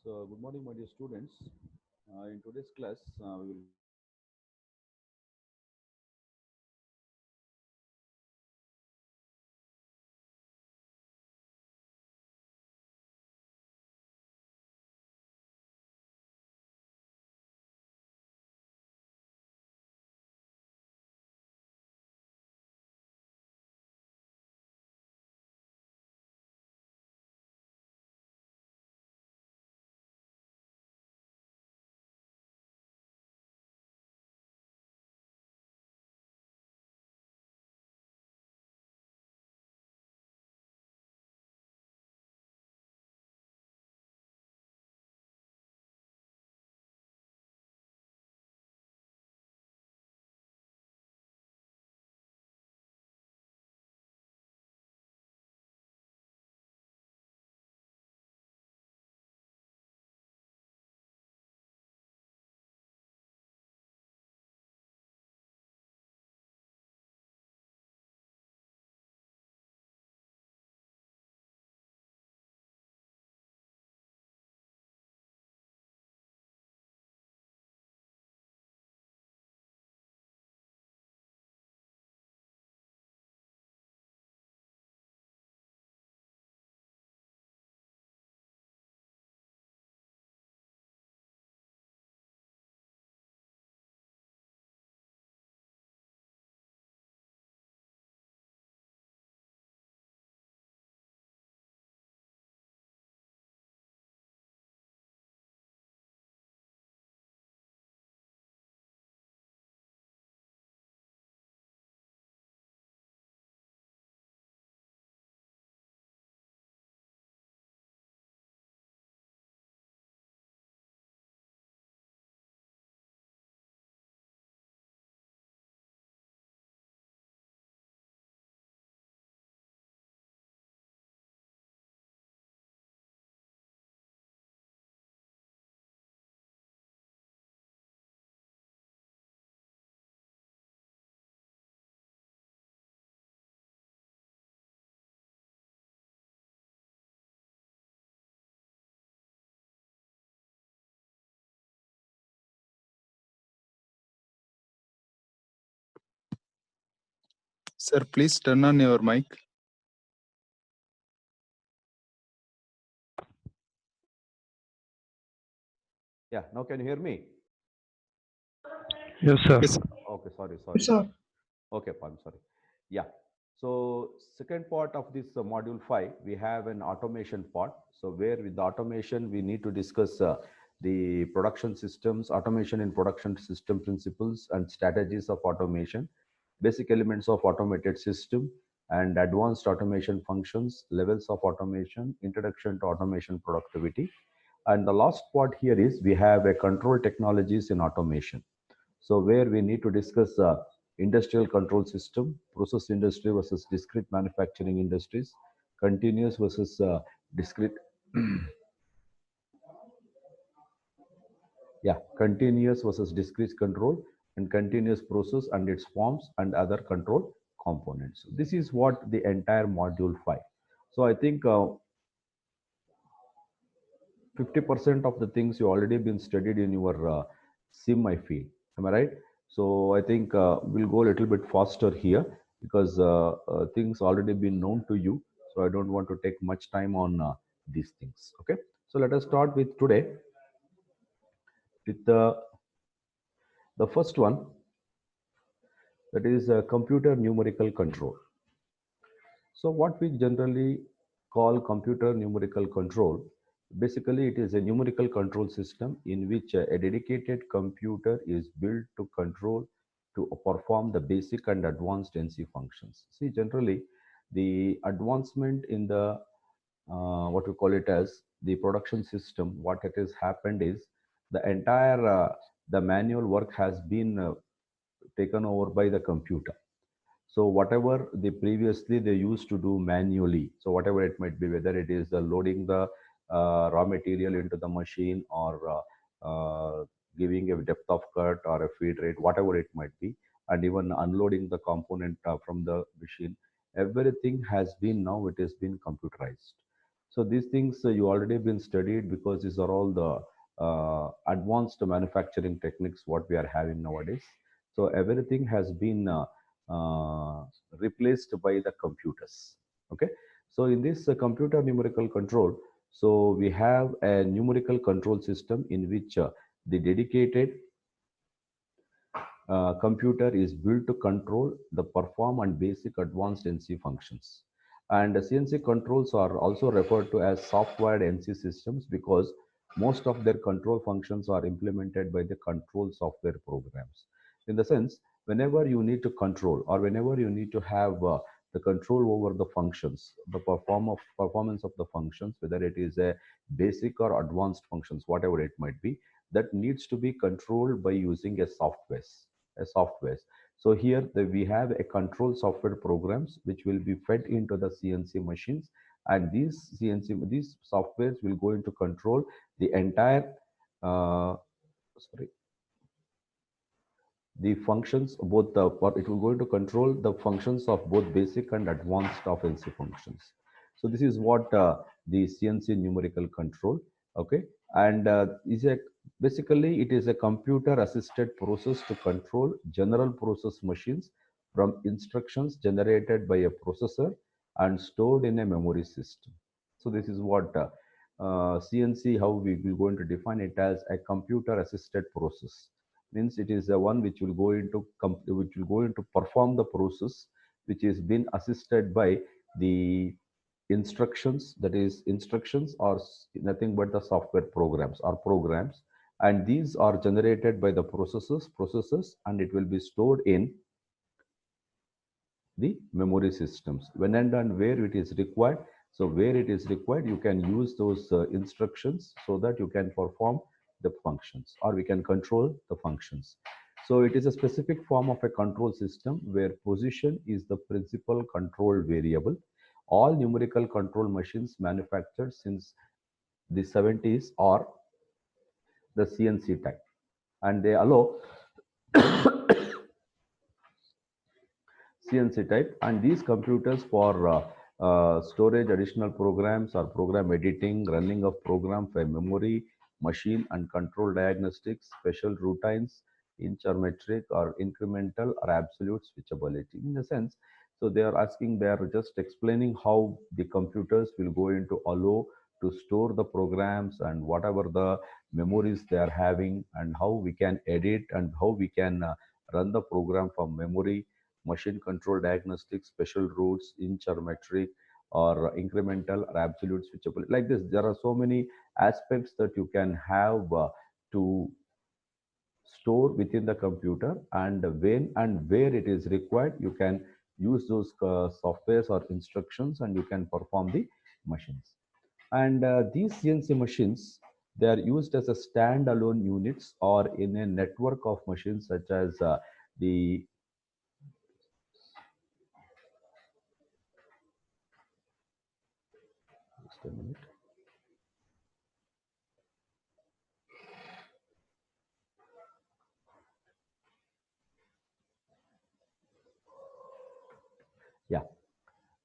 Good morning, my dear students. In today's class, we will Sir, please turn on your mic. Yeah, now can you hear me? Yes, sir. Yes, sir. Okay, sorry, Yes, sorry. sir. Okay, I'm sorry. Yeah. So second part of this module 5, we have an automation part. So where with the automation, we need to discuss the production systems, automation in production system principles and strategies of automation, basic elements of automated system and advanced automation functions, levels of automation, introduction to automation productivity. And the last part here is we have a control technologies in automation. So where we need to discuss industrial control system, process industry versus discrete manufacturing industries, continuous versus discrete, yeah, continuous versus discrete control, and continuous process and its forms and other control components. This is what the entire module 5. So I think 50% of the things you already been studied in your sim, I feel. Am I right? So I think we'll go a little bit faster here because things already been known to you. So I don't want to take much time on these things. Okay. So let us start with today with the first one, that is computer numerical control. So what we generally call computer numerical control, basically it is a numerical control system in which a dedicated computer is built to control to perform the basic and advanced NC functions. See, generally the advancement in the what we call it as the production system, what it has happened is the entire the manual work has been taken over by the computer. So whatever the previously they used to do manually, so whatever it might be, whether it is loading the raw material into the machine or giving a depth of cut or a feed rate, whatever it might be, and even unloading the component from the machine, everything has been now it has been computerized. So these things you already been studied, because these are all the advanced manufacturing techniques what we are having nowadays. So everything has been uh, replaced by the computers. Okay, so in this computer numerical control, so we have a numerical control system in which the dedicated computer is built to control the perform and basic advanced NC functions. And the CNC controls are also referred to as software NC systems, because most of their control functions are implemented by the control software programs. In the sense, whenever you need to control, or whenever you need to have the control over the functions, the performance of the functions, whether it is a basic or advanced functions, whatever it might be, that needs to be controlled by using a software. So here we have a control software programs which will be fed into the CNC machines, and these softwares will go into control the entire sorry the functions, both the, or it will go into control the functions of both basic and advanced of NC functions. So this is what the CNC numerical control. Okay, and is a basically it is a computer assisted process to control general process machines from instructions generated by a processor and stored in a memory system. So this is what CNC, how we will going to define it as a computer assisted process. Means it is the one which will go into perform the process which is been assisted by the instructions, that is instructions are nothing but the software programs or programs, and these are generated by the processes, and it will be stored in the memory systems when and where it is required. So where it is required, you can use those instructions so that you can perform the functions, or we can control the functions. So it is a specific form of a control system where position is the principal control variable. All numerical control machines manufactured since the 70s are the CNC type, and they allow CNC type, and these computers for storage additional programs or program editing, running of program for memory, machine and control diagnostics, special routines, intermetric or incremental or absolute switchability. In a sense, so they are asking, they are just explaining how the computers will go into allow to store the programs and whatever the memories they are having, and how we can edit and how we can run the program from memory, machine control diagnostics, special routes, inch or metric, or incremental or absolute switchable. Like this, there are so many aspects that you can have to store within the computer, and when and where it is required, you can use those softwares or instructions, and you can perform the machines. And these CNC machines, they are used as a standalone units or in a network of machines, such as the just a minute. Yeah.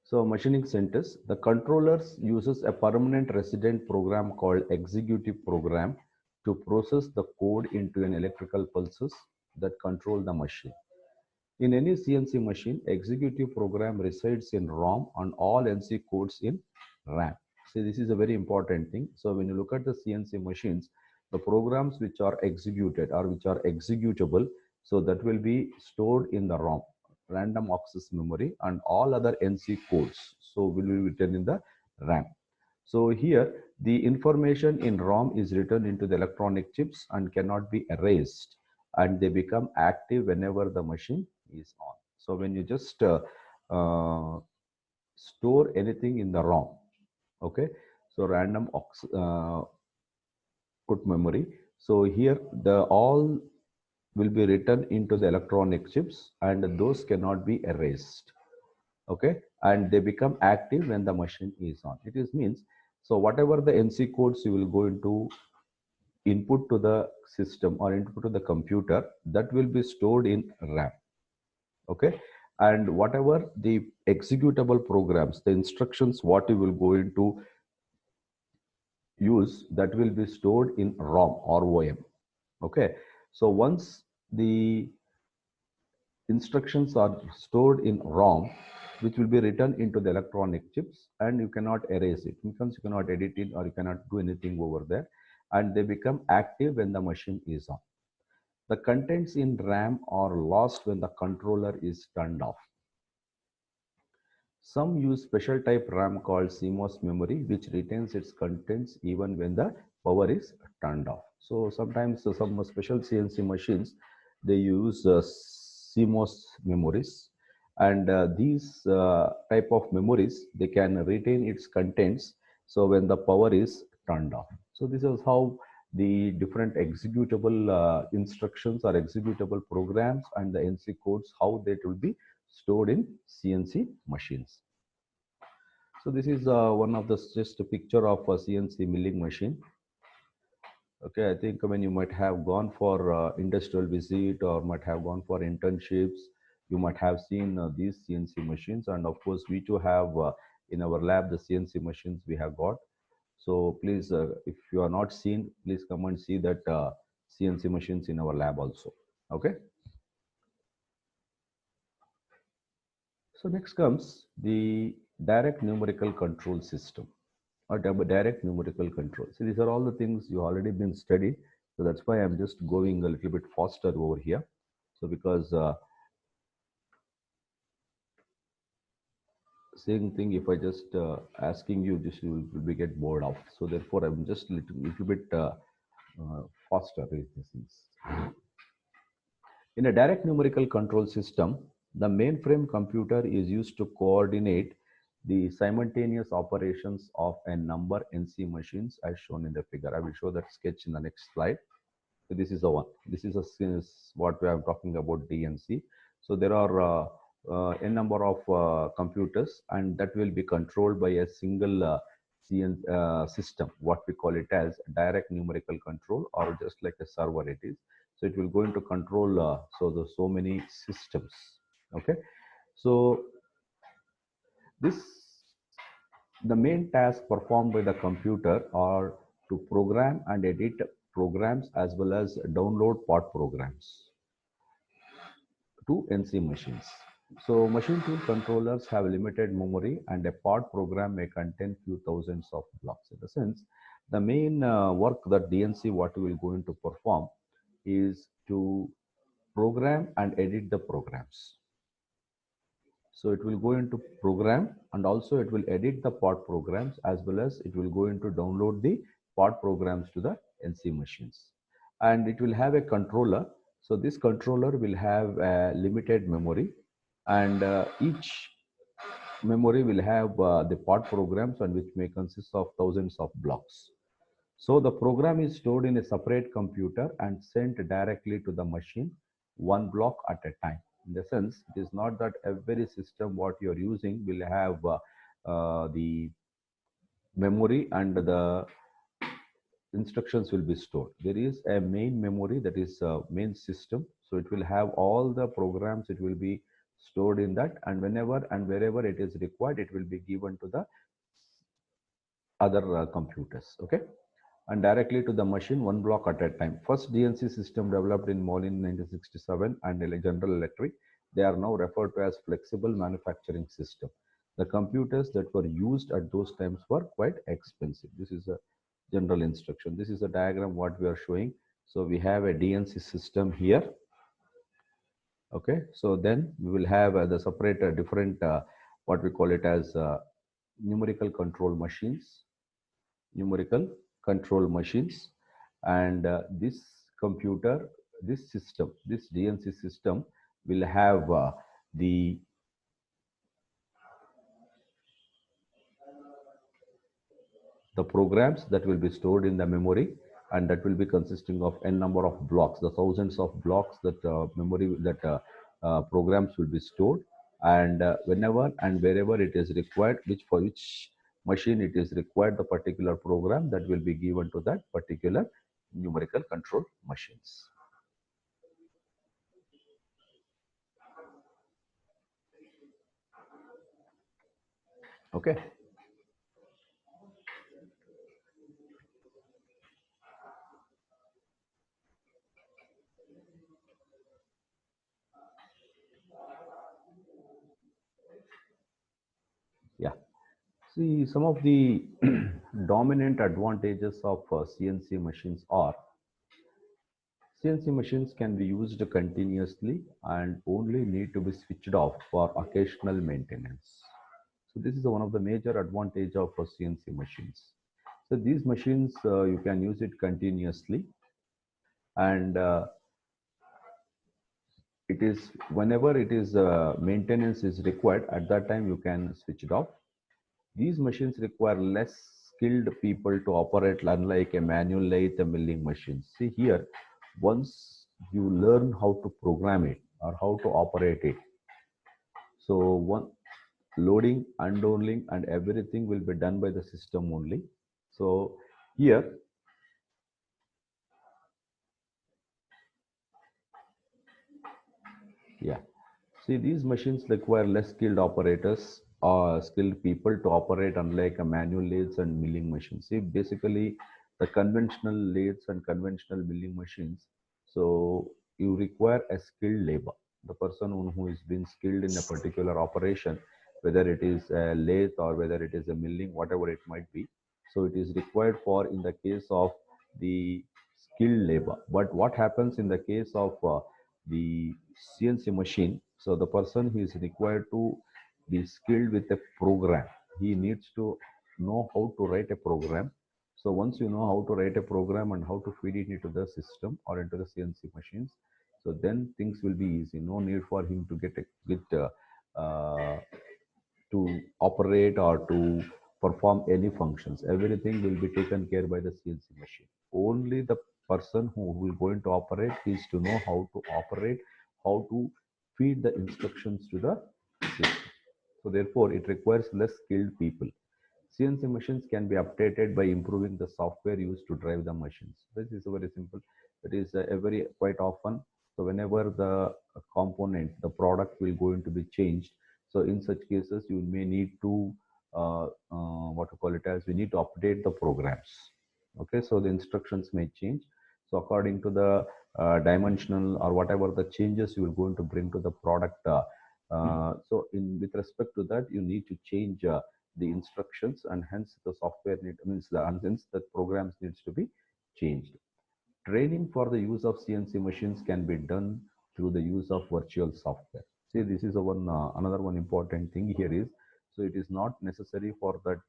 So machining centers, the controllers uses a permanent resident program called executive program to process the code into an electrical pulses that control the machine. In any CNC machine, executive program resides in ROM and all NC codes in RAM. See, this is a very important thing. So when you look at the CNC machines, the programs which are executed or which are executable, so that will be stored in the ROM, random access memory, and all other NC codes, so will be written in the RAM. So here the information in ROM is written into the electronic chips and cannot be erased, and they become active whenever the machine is on. So when you just uh, store anything in the ROM, okay, so random put memory. So here the all will be written into the electronic chips, and those cannot be erased. Okay, and they become active when the machine is on. It is means, so whatever the NC codes you will go into input to the system or input to the computer, that will be stored in RAM. Okay, and whatever the executable programs, the instructions what you will go into use that will be stored in ROM or OM. Okay, so once the instructions are stored in ROM, which will be written into the electronic chips, and you cannot erase it. Because you cannot edit it or you cannot do anything over there, and they become active when the machine is on. The contents in RAM are lost when the controller is turned off. Some use special type RAM called CMOS memory, which retains its contents even when the power is turned off. So sometimes some special CNC machines, they use CMOS memories, and these type of memories, they can retain its contents. So when the power is turned off. So this is how the different executable instructions or executable programs and the NC codes, how they will be stored in CNC machines. So this is one of the just a picture of a CNC milling machine. Okay, I think when you might have gone for industrial visit or might have gone for internships, you might have seen these CNC machines, and of course we too have in our lab the CNC machines we have got. So please, if you are not seen, please come and see that CNC machines in our lab also. Okay. So next comes the direct numerical control system or direct numerical control. So these are all the things you already been studied. So that's why I'm just going a little bit faster over here. So because same thing, if I just asking you, this will be get bored of. So therefore, I'm just little bit faster with these things. In a direct numerical control system, the mainframe computer is used to coordinate the simultaneous operations of a number NC machines as shown in the figure. I will show that sketch in the next slide. So this is the one. This is what we are talking about DNC. So there are n number of computers, and that will be controlled by a single system. What we call it as direct numerical control, or just like a server it is. So it will go into control so many systems. Okay. So this the main task performed by the computer are to program and edit programs as well as download part programs to NC machines. So machine tool controllers have limited memory, and a part program may contain few thousands of blocks. In the sense, the main work that DNC what we will going to perform is to program and edit the programs. So it will go into program, and also it will edit the part programs, as well as it will go into download the part programs to the NC machines. And it will have a controller. So this controller will have a limited memory, and each memory will have the part programs, and which may consist of thousands of blocks. So the program is stored in a separate computer and sent directly to the machine, one block at a time. In the sense, it is not that every system what you are using will have the memory and the instructions will be stored. There is a main memory, that is main system. So it will have all the programs, it will be stored in that, and whenever and wherever it is required, it will be given to the other computers. Okay. And directly to the machine, one block at a time. First DNC system developed in Moulin 1967 and General Electric, they are now referred to as flexible manufacturing system. The computers that were used at those times were quite expensive. This is a general instruction. This is a diagram what we are showing. So we have a DNC system here. Okay, so then we will have the separate different what we call it as numerical control machines, and this computer, this system, this DNC system will have the programs that will be stored in the memory, and that will be consisting of n number of blocks, the thousands of blocks that memory that programs will be stored, and whenever and wherever it is required, for which machine it is required, the particular program that will be given to that particular numerical control machines. Okay. See, some of the dominant advantages of CNC machines are CNC machines can be used continuously and only need to be switched off for occasional maintenance. So this is one of the major advantage of CNC machines. So these machines, you can use it continuously, and it is whenever it is maintenance is required, at that time you can switch it off. These machines require less skilled people to operate, unlike a manual lathe milling machine. See here, once you learn how to program it or how to operate it, so one loading, unloading, and everything will be done by the system only. So here, yeah. See, these machines require less skilled operators or skilled people to operate, unlike a manual lathes and milling machines. See, basically, the conventional lathes and conventional milling machines, so you require a skilled labor. The person who is been skilled in a particular operation, whether it is a lathe or whether it is a milling, whatever it might be. So it is required for in the case of the skilled labor. But what happens in the case of the CNC machine? So the person he is required to be skilled with a program. He needs to know how to write a program. So once you know how to write a program and how to feed it into the system or into the CNC machines, so then things will be easy. No need for him to to operate or to perform any functions. Everything will be taken care by the CNC machine. Only the person who will going to operate is to know how to operate, how to feed the instructions to the system. So therefore, it requires less skilled people. CNC machines can be updated by improving the software used to drive the machines. This is very simple. It is a very quite often. So whenever the component, the product will going to be changed. So in such cases, you may need to what to call it as we need to update the programs. Okay, so the instructions may change. So according to the dimensional or whatever the changes you are going to bring to the product. So in with respect to that, you need to change the instructions, and hence the software means the and hence the programs needs to be changed. Training for the use of CNC machines can be done through the use of virtual software. See, this is a one another one important thing here is, so it is not necessary for that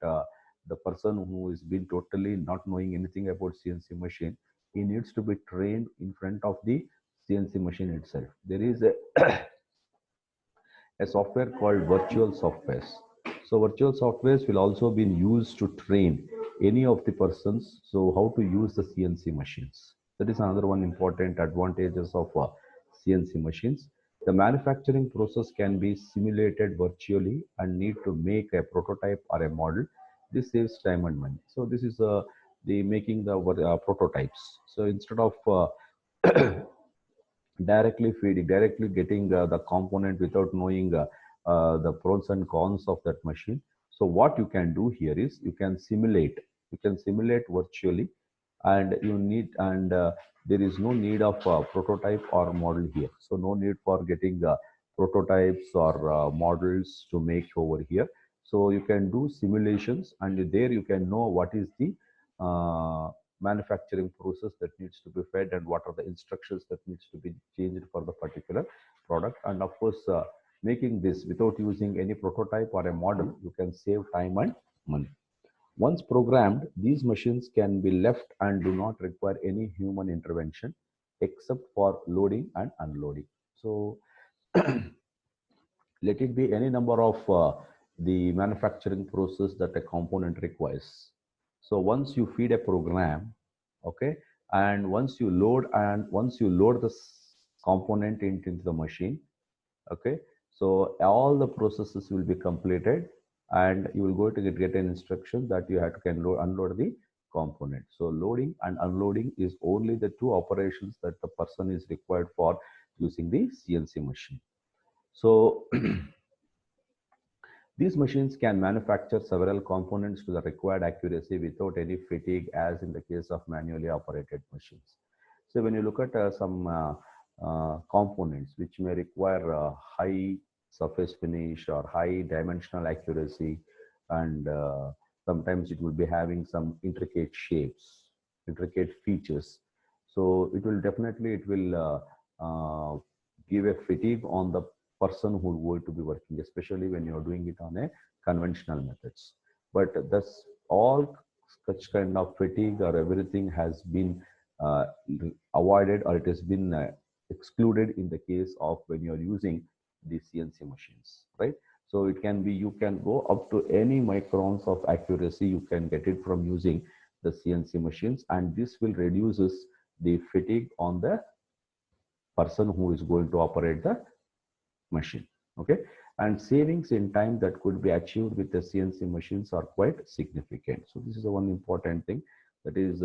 the person who is been totally not knowing anything about CNC machine, he needs to be trained in front of the CNC machine itself. There is a software called virtual softwares. So virtual softwares will also be used to train any of the persons. So how to use the CNC machines. That is another one important advantages of CNC machines. The manufacturing process can be simulated virtually and need to make a prototype or a model. This saves time and money. So this is the making the prototypes. So instead of directly getting the component without knowing the pros and cons of that machine. So what you can do here is you can simulate virtually, and you need and there is no need of prototype or model here. So no need for getting prototypes or models to make over here. So you can do simulations, and there you can know what is the uh, manufacturing process that needs to be fed and what are the instructions that needs to be changed for the particular product. And of course, making this without using any prototype or a model, you can save time and money. Once programmed, these machines can be left and do not require any human intervention except for loading and unloading. So let it be any number of the manufacturing process that a component requires. So once you feed a program, okay, and once you load this component into the machine, okay, so all the processes will be completed, and you will go to get an instruction that you have to can load, unload the component. So loading and unloading is only the two operations that the person is required for using the CNC machine. So these machines can manufacture several components to the required accuracy without any fatigue, as in the case of manually operated machines. So when you look at some components which may require high surface finish or high dimensional accuracy, and sometimes it will be having some intricate shapes, intricate features. So it will definitely, it will give a fatigue on the person who is going to be working, especially when you're doing it on a conventional methods. But that's all such kind of fatigue or everything has been uh, avoided, or it has been excluded in the case of when you're using the CNC machines, right? So it can be, you can go up to any microns of accuracy, you can get it from using the CNC machines, and this will reduces the fatigue on the person who is going to operate the machine. Okay, and savings in time that could be achieved with the CNC machines are quite significant. So this is the one important thing, that is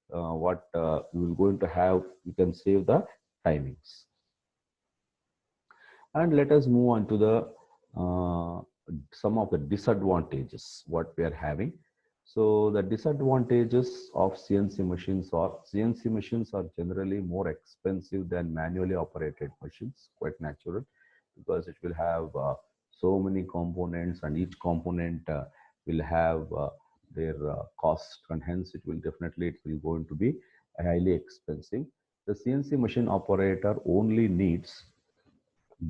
what we will going to have. You can save the timings. And let us move on to the some of the disadvantages what we are having. So the disadvantages of CNC machines are, CNC machines are generally more expensive than manually operated machines, quite natural, because it will have so many components, and each component will have their cost, and hence it will definitely, it will going to be highly expensive. The CNC machine operator only needs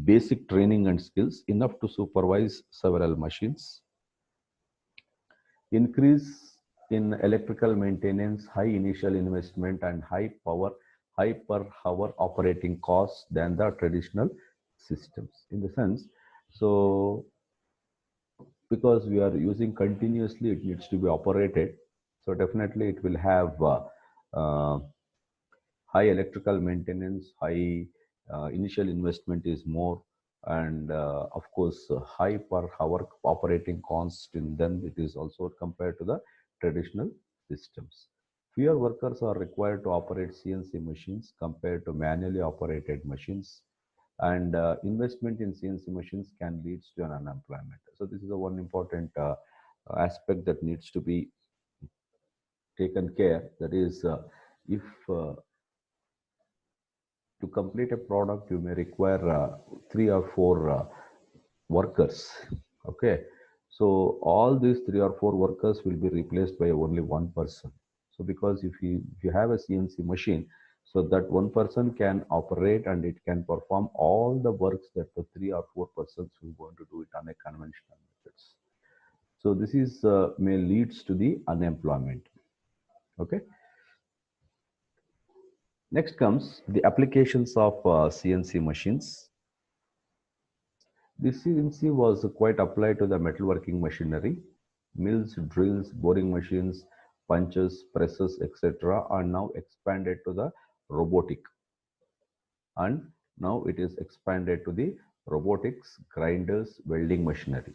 basic training and skills enough to supervise several machines. Increase in electrical maintenance, high initial investment, and high per hour operating costs than the traditional systems. In the sense, so because we are using continuously, it needs to be operated. So definitely it will have uh, high electrical maintenance, high initial investment is more, and of course, high per hour operating cost in them. It is also compared to the traditional systems. Fewer workers are required to operate CNC machines compared to manually operated machines, and investment in CNC machines can lead to an unemployment. So this is the one important aspect that needs to be taken care. That is, if to complete a product, you may require three or four workers. Okay, so all these three or four workers will be replaced by only one person. So because if you have a CNC machine, so that one person can operate and it can perform all the works that the three or four persons will going to do it on a conventional methods. So this is may leads to the unemployment. Okay. Next comes the applications of CNC machines. The CNC was quite applied to the metalworking machinery. Mills, drills, boring machines, punches, presses, etc. are now expanded to the robotic, and now it is expanded to the robotics, grinders, welding machinery.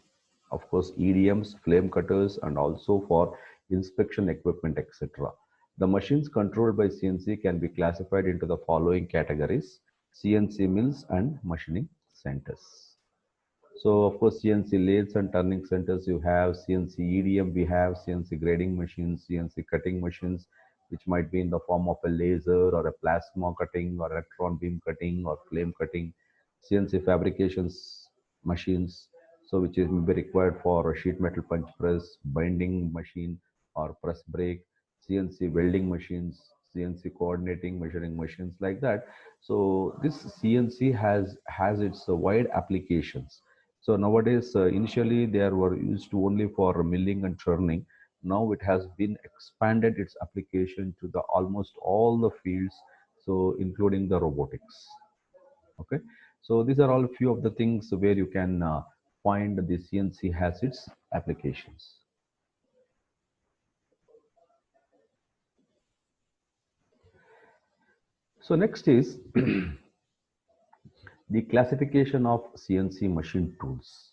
Of course, EDMs, flame cutters, and also for inspection equipment, etc. The machines controlled by CNC can be classified into the following categories: CNC mills and machining centers. So of course, CNC lathes and turning centers, you have CNC EDM, we have CNC grading machines, CNC cutting machines, which might be in the form of a laser or a plasma cutting or electron beam cutting or flame cutting, CNC fabrications machines, so which is maybe required for a sheet metal punch press, binding machine or press brake, CNC welding machines, CNC coordinating measuring machines, like that. So this CNC has its wide applications. So nowadays, initially they were used only for milling and churning. Now it has been expanded its application to the almost all the fields, so including the robotics. Okay, so these are all few of the things where you can find the CNC has its applications. So next is the classification of CNC machine tools.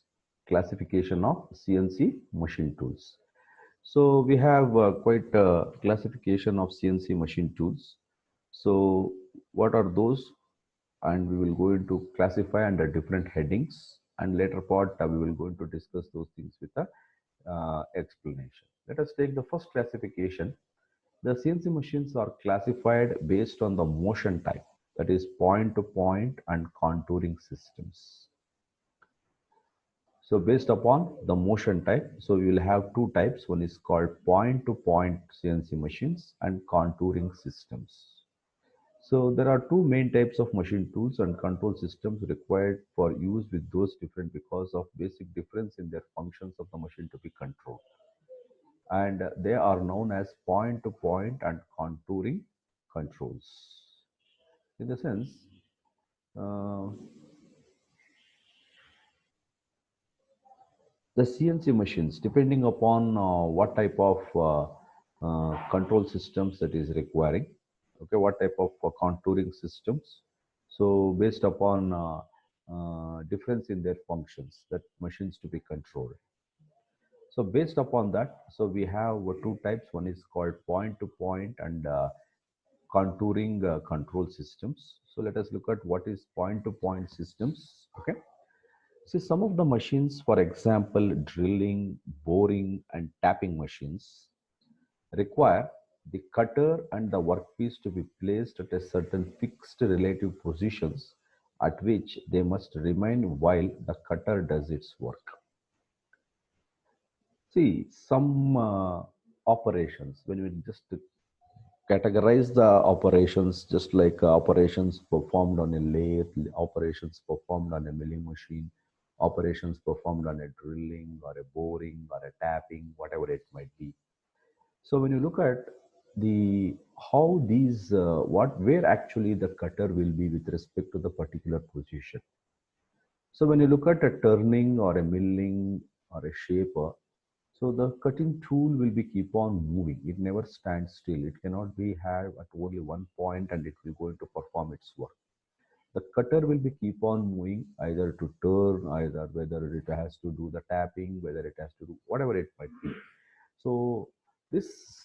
Classification of CNC machine tools. So we have quite a classification of CNC machine tools. So what are those? And we will go into classify under different headings. And later part, we will go into discuss those things with a explanation. Let us take the first classification. The CNC machines are classified based on the motion type, that is point to point and contouring systems. So based upon the motion type, so we will have two types. One is called point-to-point CNC machines and contouring systems. So there are two main types of machine tools and control systems required for use with those different because of basic difference in their functions of the machine to be controlled. And they are known as point-to-point and contouring controls. In the sense, uh, the CNC machines, depending upon what type of control systems that is requiring, okay, what type of contouring systems. So based upon difference in their functions, that machines to be controlled. So based upon that, so we have two types. One is called point-to-point and contouring control systems. So let us look at what is point-to-point systems. Okay. See, some of the machines, for example, drilling, boring, and tapping machines, require the cutter and the workpiece to be placed at a certain fixed relative positions at which they must remain while the cutter does its work. See, some operations, when we just categorize the operations, just like operations performed on a lathe, operations performed on a milling machine, operations performed on a drilling or a boring or a tapping, whatever it might be. So when you look at the how these what where actually the cutter will be with respect to the particular position. So when you look at a turning or a milling or a shaper, so the cutting tool will be keep on moving. It never stands still. It cannot be have at only one point and it will going to perform its work. The cutter will be keep on moving either to turn, either whether it has to do the tapping, whether it has to do whatever it might be. So this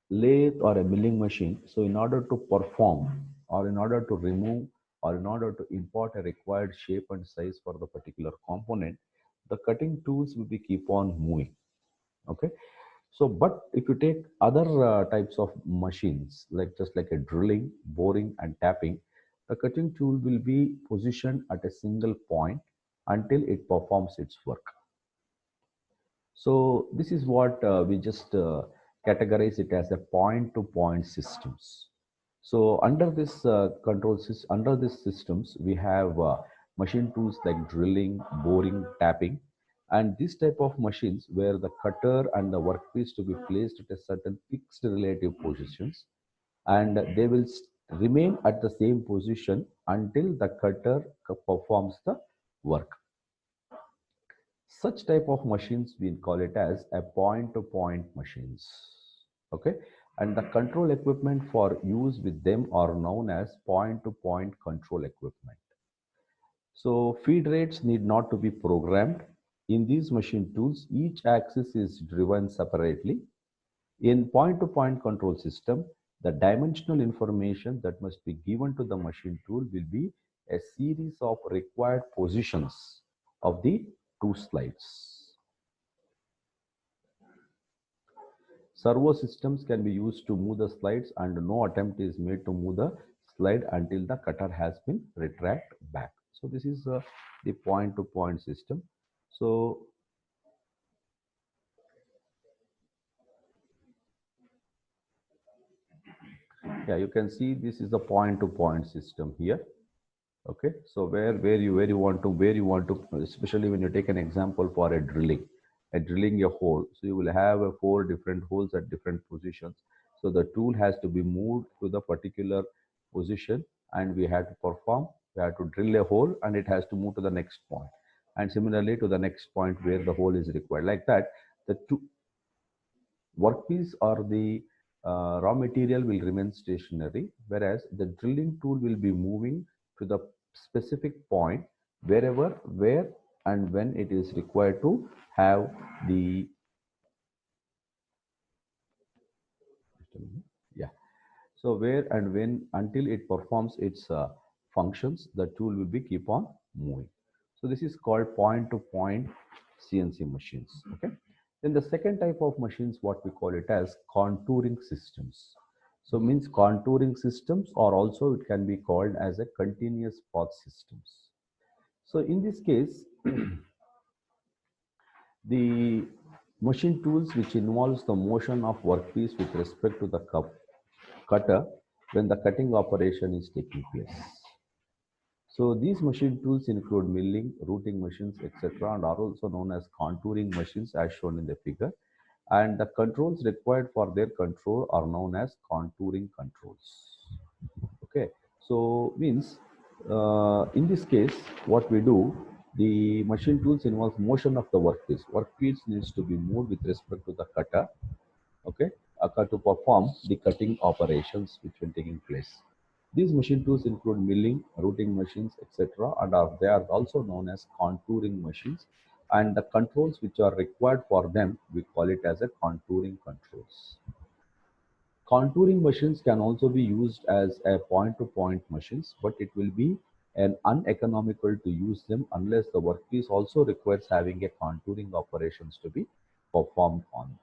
lathe or a milling machine, so in order to perform or in order to remove or in order to import a required shape and size for the particular component, the cutting tools will be keep on moving. Okay. So, but if you take other types of machines, like just like a drilling, boring, and tapping, the cutting tool will be positioned at a single point until it performs its work. So, this is what we just categorize it as a point-to-point systems. So, under this under this systems, we have machine tools like drilling, boring, tapping, and this type of machines where the cutter and the workpiece to be placed at a certain fixed relative positions, and they will remain at the same position until the cutter performs the work. Such type of machines we call it as a point-to-point machines. Okay, and the control equipment for use with them are known as point-to-point control equipment. So feed rates need not to be programmed. In these machine tools, each axis is driven separately. In point-to-point control system, the dimensional information that must be given to the machine tool will be a series of required positions of the two slides. Servo systems can be used to move the slides and no attempt is made to move the slide until the cutter has been retract back. So this is the point-to-point system. So yeah, you can see this is the point-to-point system here. Okay, so where you want to, especially when you take an example for a drilling a hole, so you will have a four different holes at different positions. So the tool has to be moved to the particular position and we have to perform, we have to drill a hole and it has to move to the next point, and similarly to the next point where the hole is required. Like that, the two workpiece or the raw material will remain stationary, whereas the drilling tool will be moving to the specific point wherever, where and when it is required to have the, yeah, so where and when until it performs its functions, the tool will be keep on moving. So this is called point to point CNC machines. Okay. Then the second type of machines, what we call it as contouring systems. So means contouring systems, or also it can be called as a continuous path systems. So in this case, The machine tools which involves the motion of workpiece with respect to the cutter when the cutting operation is taking place. So these machine tools include milling, routing machines, etc., and are also known as contouring machines as shown in the figure. And the controls required for their control are known as contouring controls. Okay, so means in this case, what we do, the machine tools involves motion of the workpiece. Workpiece needs to be moved with respect to the cutter. Okay, to perform the cutting operations which will taking place. These machine tools include milling, routing machines, etc., and they are also known as contouring machines. And the controls which are required for them, we call it as a contouring controls. Contouring machines can also be used as a point-to-point machines, but it will be an uneconomical to use them unless the workpiece also requires having a contouring operations to be performed on.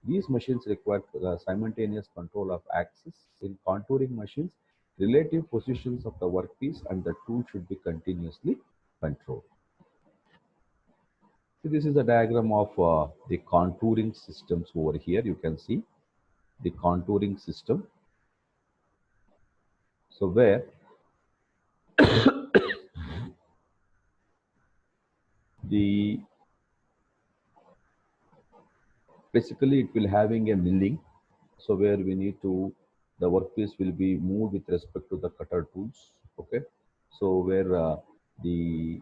These machines require simultaneous control of axis. In contouring machines, relative positions of the workpiece and the tool should be continuously controlled. So this is a diagram of the contouring systems over here. You can see the contouring system. So where the basically it will having a milling, so where we need to the workpiece will be moved with respect to the cutter tools. Okay, so where the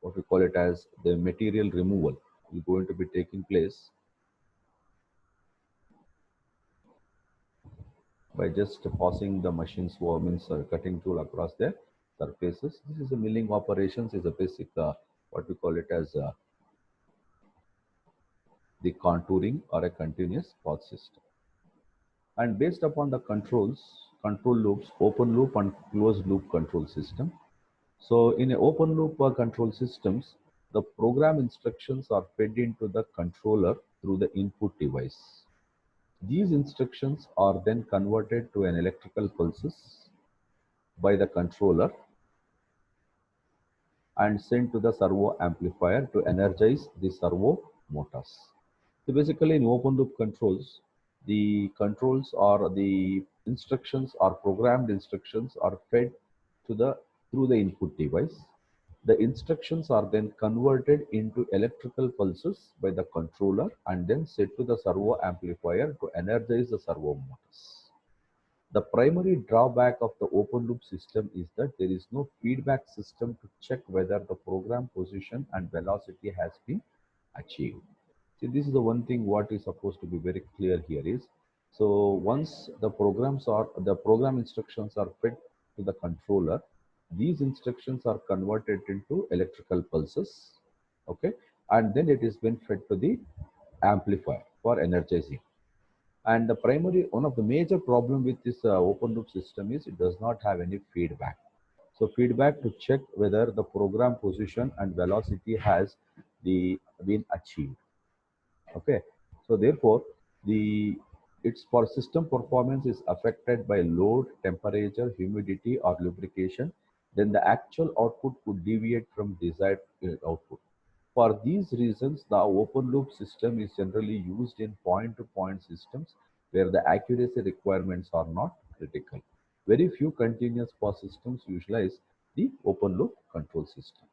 what we call it as the material removal is going to be taking place by just passing the machines or means cutting tool across their surfaces. This is a milling operations is a basic what we call it as the contouring or a continuous path system. And based upon the control loops, open loop and closed loop control system. So in a open loop control systems, the program instructions are fed into the controller through the input device. These instructions are then converted to an electrical pulses by the controller and sent to the servo amplifier to energize the servo motors. So basically in open loop controls, the controls or the instructions or programmed instructions are fed to the through the input device. The instructions are then converted into electrical pulses by the controller and then set to the servo amplifier to energize the servo motors. The primary drawback of the open loop system is that there is no feedback system to check whether the program position and velocity has been achieved. See, this is the one thing what is supposed to be very clear here is, so once the program instructions are fed to the controller, these instructions are converted into electrical pulses, okay, and then it is been fed to the amplifier for energizing. And the primary, one of the major problem with this open loop system is it does not have any feedback. So feedback to check whether the program position and velocity has been achieved. Okay, so therefore the its for system performance is affected by load, temperature, humidity, or lubrication. Then the actual output could deviate from desired output. For these reasons, the open loop system is generally used in point-to-point systems where the accuracy requirements are not critical. Very few continuous path systems utilize the open loop control system.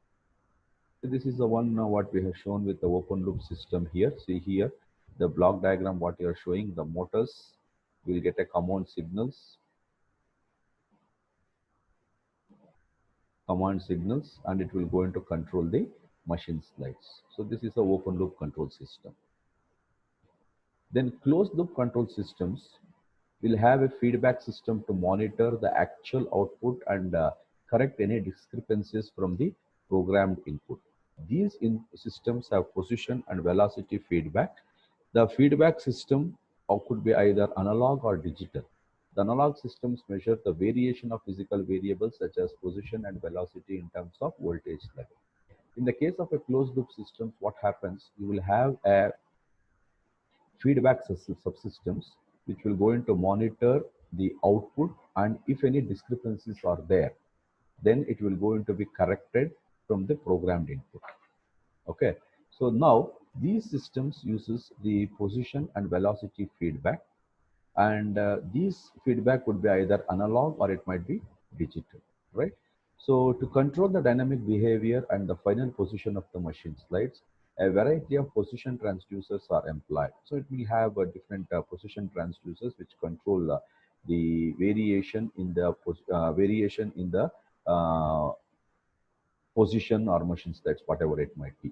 So this is the one what we have shown with the open loop system here. See here, the block diagram what you are showing, the motors will get a command signals, and it will go into control the machine slides. So this is a open loop control system. Then closed loop control systems will have a feedback system to monitor the actual output and correct any discrepancies from the programmed input. These systems have position and velocity feedback. The feedback system could be either analog or digital. The analog systems measure the variation of physical variables such as position and velocity in terms of voltage level. In the case of a closed loop system, what happens? You will have a feedback subsystems which will go into monitor the output, and if any discrepancies are there, then it will go into be corrected from the programmed input. Okay, so now These systems uses the position and velocity feedback, and these feedback would be either analog or it might be digital, right? So to control the dynamic behavior and the final position of the machine slides, a variety of position transducers are employed. So it will have different position transducers which control the variation in the uh, position or machine slides, whatever it might be.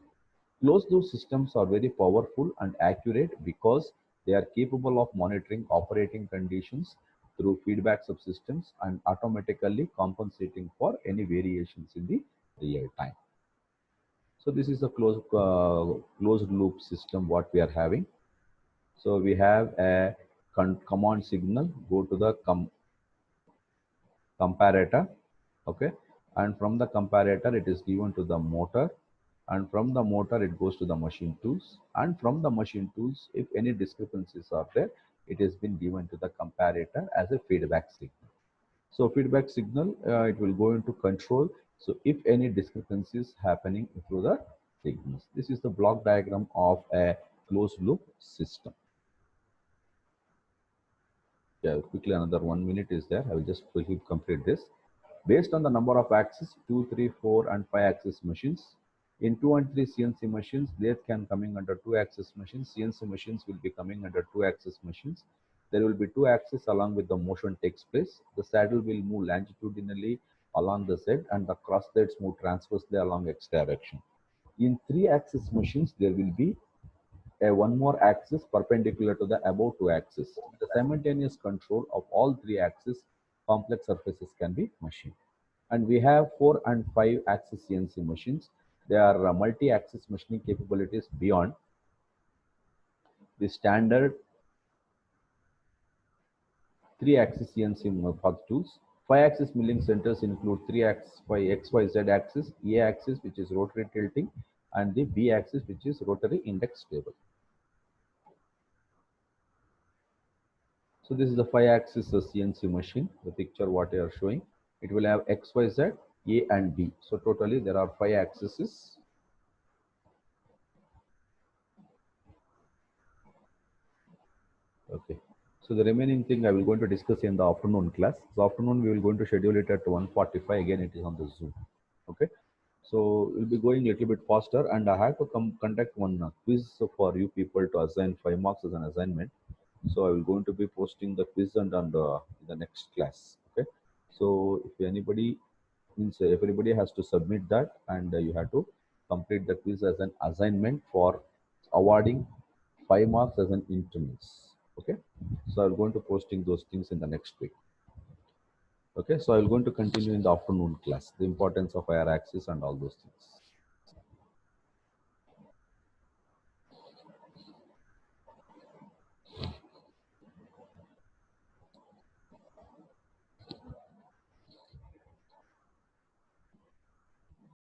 Closed loop systems are very powerful and accurate because they are capable of monitoring operating conditions through feedback subsystems and automatically compensating for any variations in the real time. So this is the closed loop system what we are having. So we have a command signal go to the comparator, okay, and from the comparator it is given to the motor, and from the motor it goes to the machine tools, and from the machine tools if any discrepancies are there it has been given to the comparator as a feedback signal. So feedback signal it will go into control, so if any discrepancies happening through the signals. This is the block diagram of a closed loop system. Yeah, quickly another 1 minute is there. I will just quickly complete this. Based on the number of axes, 2, 3, 4, and 5 axis machines. In 2 and 3 CNC machines, lathe can coming under 2 axis machines. CNC machines will be coming under 2 axis machines. There will be 2 axes along with the motion takes place. The saddle will move longitudinally along the Z and the cross threads move transversely along X direction. In 3 axis machines, there will be one more axis perpendicular to the above two axes. With the simultaneous control of all 3 axes, complex surfaces can be machined. And we have 4 and 5 axis CNC machines. They are multi-axis machining capabilities beyond the standard 3-axis CNC path tools. 5-axis milling centers include 3-axis by XYZ axis, A axis which is rotary tilting, and the B axis which is rotary index table. So this is the 5-axis CNC machine, the picture what I are showing. It will have X, Y, Z, A and B. So totally there are 5 axes. Okay. So the remaining thing I will going to discuss in the afternoon class. So afternoon we will going to schedule it at 1:45. Again it is on the Zoom. Okay. So we'll be going a little bit faster, and I have to conduct one quiz for you people to assign 5 marks as an assignment. So I will going to be posting the quiz and the next class. Okay. So if anybody means everybody has to submit that, and you have to complete the quiz as an assignment for awarding 5 marks as an internals. Okay. So I'm going to posting those things in the next week. Okay. So I'm going to continue in the afternoon class, the importance of IR axis and all those things.